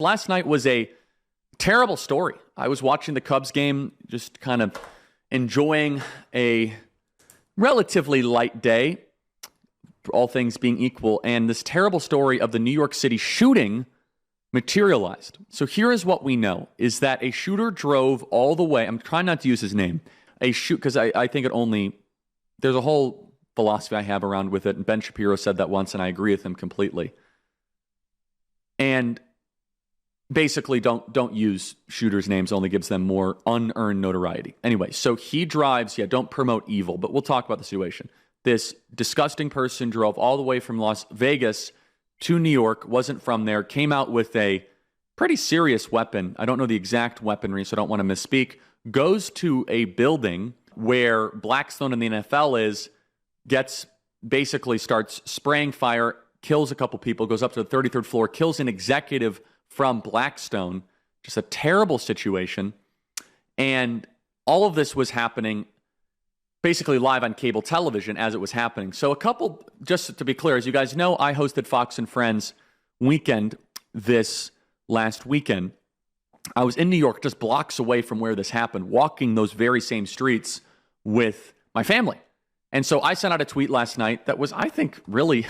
Last night was a terrible story. I was watching the Cubs game, just kind of enjoying a relatively light day, all things being equal, and this terrible story of the New York City shooting materialized. So here is what we know, is that a shooter drove all the way, I'm trying not to use his name, because I think there's a whole philosophy I have around with it, and Ben Shapiro said that once, and I agree with him completely. And basically, don't use shooters' names, only gives them more unearned notoriety. Anyway, so he drives, don't promote evil, but we'll talk about the situation. This disgusting person drove all the way from Las Vegas to New York, wasn't from there, came out with a pretty serious weapon. I don't know the exact weaponry, so I don't want to misspeak. Goes to a building where Blackstone in the NFL basically starts spraying fire, kills a couple people, goes up to the 33rd floor, kills an executive from Blackstone. Just a terrible situation. And all of this was happening basically live on cable television as it was happening. So just to be clear, as you guys know, I hosted Fox and Friends weekend this last weekend. I was in New York, just blocks away from where this happened, walking those very same streets with my family. And so I sent out a tweet last night that was, I think, really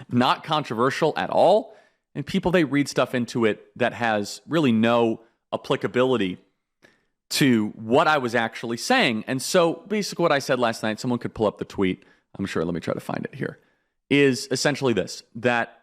not controversial at all. And people, they read stuff into it that has really no applicability to what I was actually saying. And so basically what I said last night, someone could pull up the tweet, I'm sure, let me try to find it here, is essentially this, that,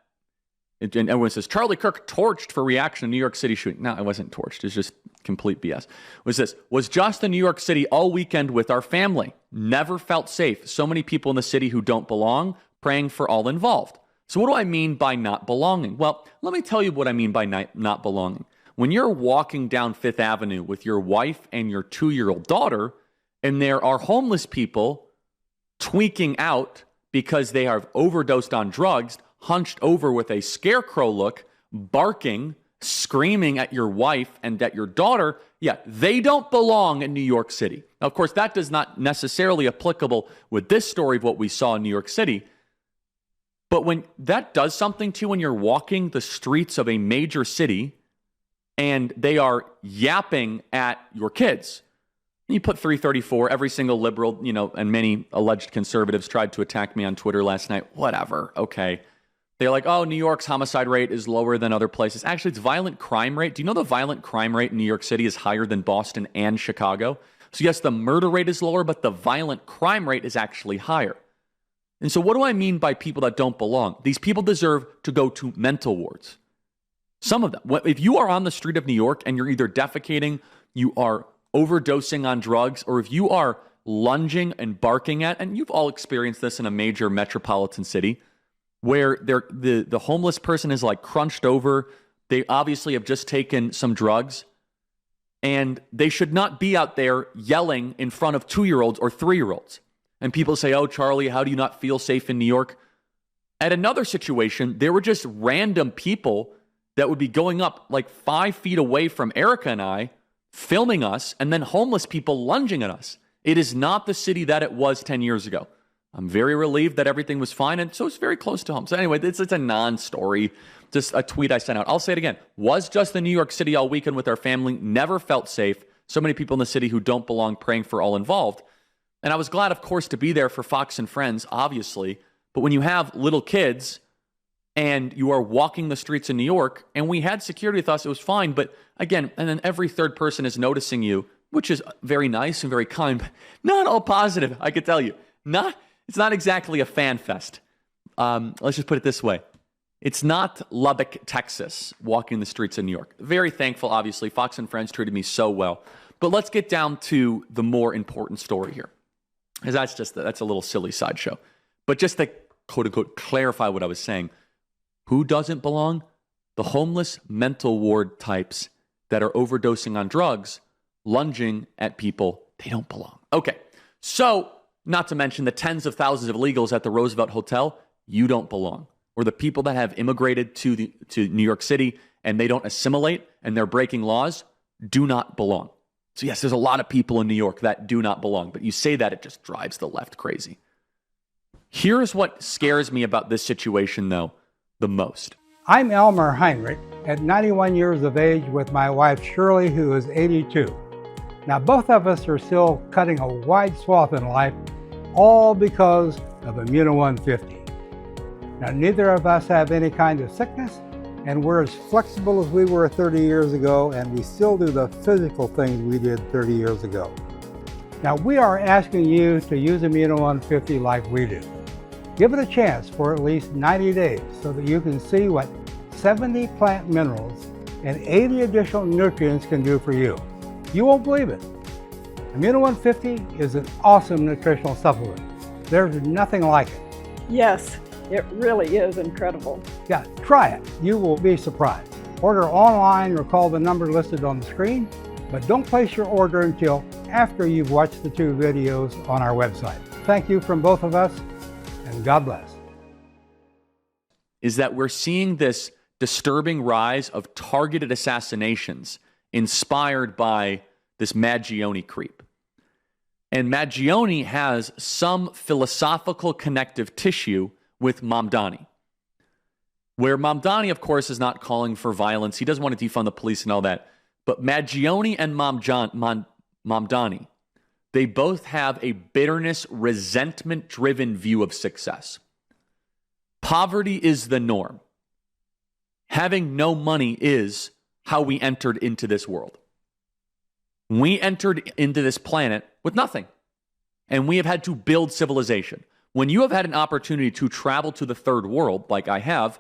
and everyone says, Charlie Kirk torched for reaction to New York City shooting. No, I wasn't torched. It's just complete BS. Was just in New York City all weekend with our family. Never felt safe. So many people in the city who don't belong, praying for all involved. So what do I mean by not belonging? Well, let me tell you what I mean by not belonging. When you're walking down Fifth Avenue with your wife and your 2-year-old daughter, and there are homeless people tweaking out because they have overdosed on drugs, hunched over with a scarecrow look, barking, screaming at your wife and at your daughter, they don't belong in New York City. Now, of course, that is not necessarily applicable with this story of what we saw in New York City. But when that does something to you when you're walking the streets of a major city and they are yapping at your kids, you put 334, every single liberal, and many alleged conservatives tried to attack me on Twitter last night. Whatever, okay. They're like, oh, New York's homicide rate is lower than other places. Actually, it's violent crime rate. Do you know the violent crime rate in New York City is higher than Boston and Chicago? So yes, the murder rate is lower, but the violent crime rate is actually higher. And so what do I mean by people that don't belong? These people deserve to go to mental wards. Some of them. If you are on the street of New York and you're either defecating, you are overdosing on drugs, or if you are lunging and barking at, and you've all experienced this in a major metropolitan city, where the homeless person is like crunched over, they obviously have just taken some drugs, and they should not be out there yelling in front of 2-year-olds or 3-year-olds. And people say, oh, Charlie, how do you not feel safe in New York? At another situation, there were just random people that would be going up like 5 feet away from Erica and I, filming us, and then homeless people lunging at us. It is not the city that it was 10 years ago. I'm very relieved that everything was fine, and so it's very close to home. So anyway, it's a non-story, just a tweet I sent out. I'll say it again. Was just in New York City all weekend with our family, never felt safe. So many people in the city who don't belong, praying for all involved. And I was glad, of course, to be there for Fox and Friends, obviously. But when you have little kids and you are walking the streets in New York, and we had security with us, it was fine. But again, and then every third person is noticing you, which is very nice and very kind, but not all positive, I could tell you. It's not exactly a fan fest. Let's just put it this way. It's not Lubbock, Texas, walking the streets of New York. Very thankful, obviously. Fox and Friends treated me so well. But let's get down to the more important story here, because that's a little silly sideshow. But just to quote-unquote clarify what I was saying, who doesn't belong? The homeless mental ward types that are overdosing on drugs, lunging at people, they don't belong. Okay, so not to mention the tens of thousands of illegals at the Roosevelt Hotel, you don't belong. Or the people that have immigrated to New York City and they don't assimilate and they're breaking laws, do not belong. So yes, there's a lot of people in New York that do not belong, but you say that, it just drives the left crazy. Here's what scares me about this situation, though, the most. I'm Elmer Heinrich, at 91 years of age, with my wife Shirley, who is 82. Now, both of us are still cutting a wide swath in life, all because of Immuno 150. Now, neither of us have any kind of sickness, and we're as flexible as we were 30 years ago, and we still do the physical things we did 30 years ago. Now, we are asking you to use Immuno 150 like we do. Give it a chance for at least 90 days so that you can see what 70 plant minerals and 80 additional nutrients can do for you. You won't believe it. Immuno 150 is an awesome nutritional supplement. There's nothing like it. Yes, it really is incredible. Yeah, try it. You will be surprised. Order online or call the number listed on the screen, but don't place your order until after you've watched the 2 videos on our website. Thank you from both of us, and God bless. Is that we're seeing this disturbing rise of targeted assassinations inspired by this Maggioni creep. And Maggioni has some philosophical connective tissue with Mamdani, where Mamdani, of course, is not calling for violence. He doesn't want to defund the police and all that. But Maggioni and Mamdani, they both have a bitterness, resentment-driven view of success. Poverty is the norm. Having no money is how we entered into this world. We entered into this planet with nothing, and we have had to build civilization. When you have had an opportunity to travel to the third world, like I have,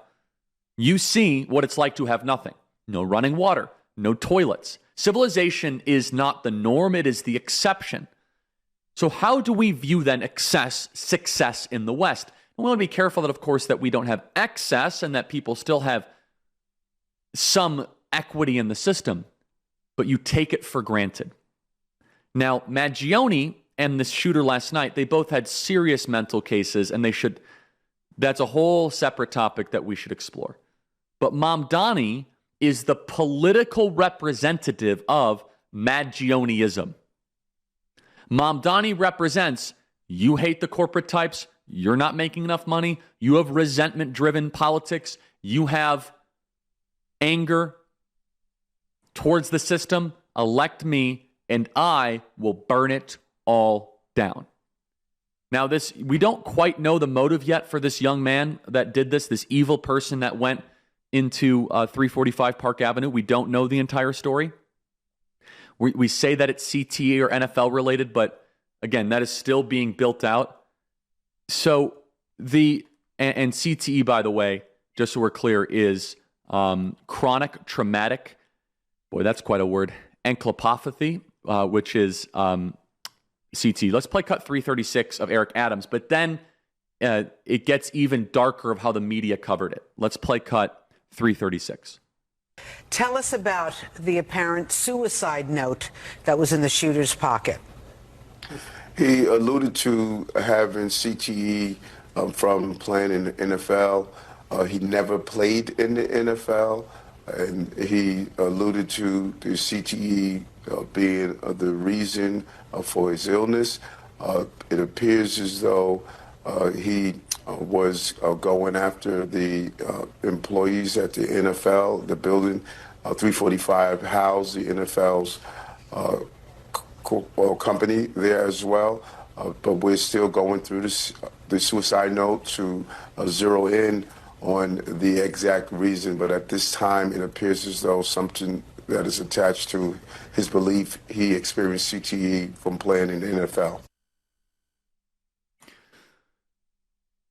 you see what it's like to have nothing. No running water, no toilets. Civilization is not the norm, it is the exception. So how do we view then success in the West? And we want to be careful that, of course, that we don't have excess and that people still have some equity in the system, but you take it for granted. Now, Maggioni and this shooter last night, they both had serious mental cases, and that's a whole separate topic that we should explore. But Mamdani is the political representative of Maggioniism. Mamdani represents, you hate the corporate types, you're not making enough money, you have resentment-driven politics, you have anger towards the system, elect me, and I will burn it all down. Now, we don't quite know the motive yet for this young man that did this evil person that went into 345 Park Avenue. We don't know the entire story. We say that it's CTE or NFL related, but again, that is still being built out. So and CTE, by the way, just so we're clear, is chronic traumatic, boy, that's quite a word, encephalopathy, which is CTE. Let's play cut 336 of Eric Adams, but then it gets even darker of how the media covered it. Let's play cut 336. Tell us about the apparent suicide note that was in the shooter's pocket. He alluded to having CTE from playing in the NFL. He never played in the NFL, and he alluded to the CTE being the reason for his illness. It appears as though he was going after the employees at the NFL. The building 345 housed the NFL's company there as well. But we're still going through the suicide note to zero in on the exact reason. But at this time, it appears as though something that is attached to his belief he experienced CTE from playing in the NFL.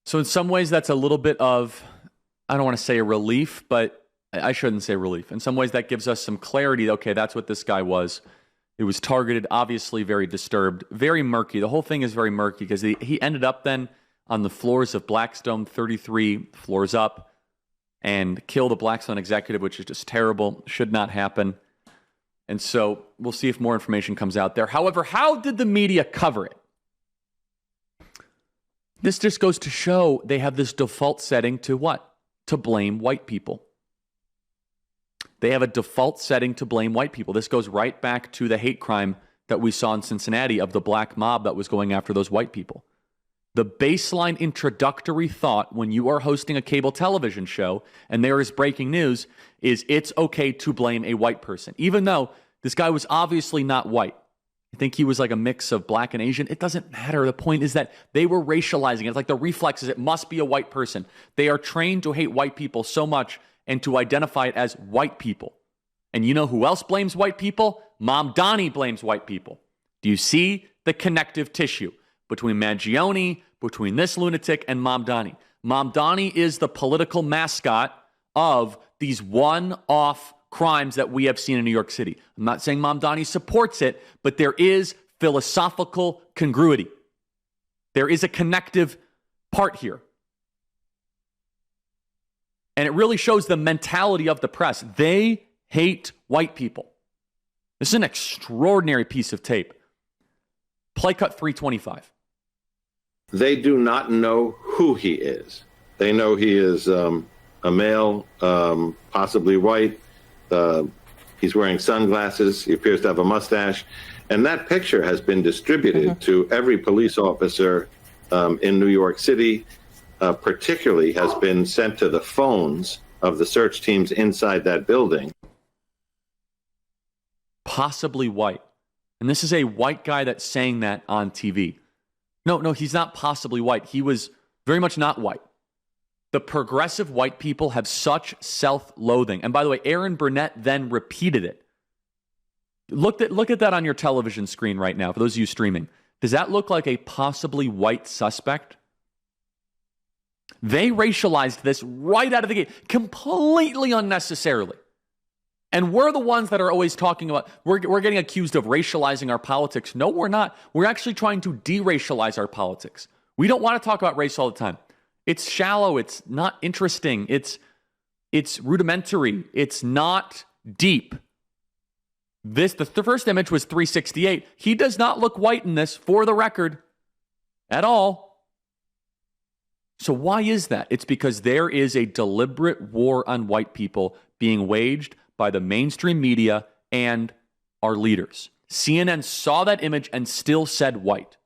So in some ways, that's a little bit of, I don't want to say a relief, but I shouldn't say relief. In some ways, that gives us some clarity. Okay, that's what this guy was. It was targeted, obviously very disturbed, very murky. The whole thing is very murky because he ended up then on the floors of Blackstone, 33 floors up, and killed a Blackstone executive, which is just terrible. Should not happen. And so we'll see if more information comes out there. However, how did the media cover it? This just goes to show they have this default setting to what? To blame white people. They have a default setting to blame white people. This goes right back to the hate crime that we saw in Cincinnati of the black mob that was going after those white people. The baseline introductory thought when you are hosting a cable television show and there is breaking news is it's okay to blame a white person, even though this guy was obviously not white. I think he was like a mix of black and Asian. It doesn't matter. The point is that they were racializing it. It's like the reflex is it must be a white person. They are trained to hate white people so much and to identify it as white people. And you know who else blames white people? Mom Donnie blames white people. Do you see the connective tissue between Mangione, between this lunatic, and Mom Donnie? Mom Donnie is the political mascot of these one-off crimes that we have seen in New York City. I'm not saying Mom Donnie supports it, but there is philosophical congruity. There is a connective part here. And it really shows the mentality of the press. They hate white people. This is an extraordinary piece of tape. Play cut 325. They do not know who he is. They know he is a male, possibly white. He's wearing sunglasses. He appears to have a mustache. And that picture has been distributed to every police officer in New York City, particularly has been sent to the phones of the search teams inside that building. Possibly white. And this is a white guy that's saying that on TV. No, he's not possibly white. He was very much not white. The progressive white people have such self-loathing. And by the way, Aaron Burnett then repeated it. Look at that on your television screen right now, for those of you streaming. Does that look like a possibly white suspect? They racialized this right out of the gate, completely unnecessarily. And we're the ones that are always talking about, we're getting accused of racializing our politics. No, we're not. We're actually trying to de-racialize our politics. We don't want to talk about race all the time. It's shallow. It's not interesting. It's rudimentary. It's not deep. The first image was 368. He does not look white in this, for the record, at all. So why is that? It's because there is a deliberate war on white people being waged by the mainstream media and our leaders. CNN saw that image and still said white.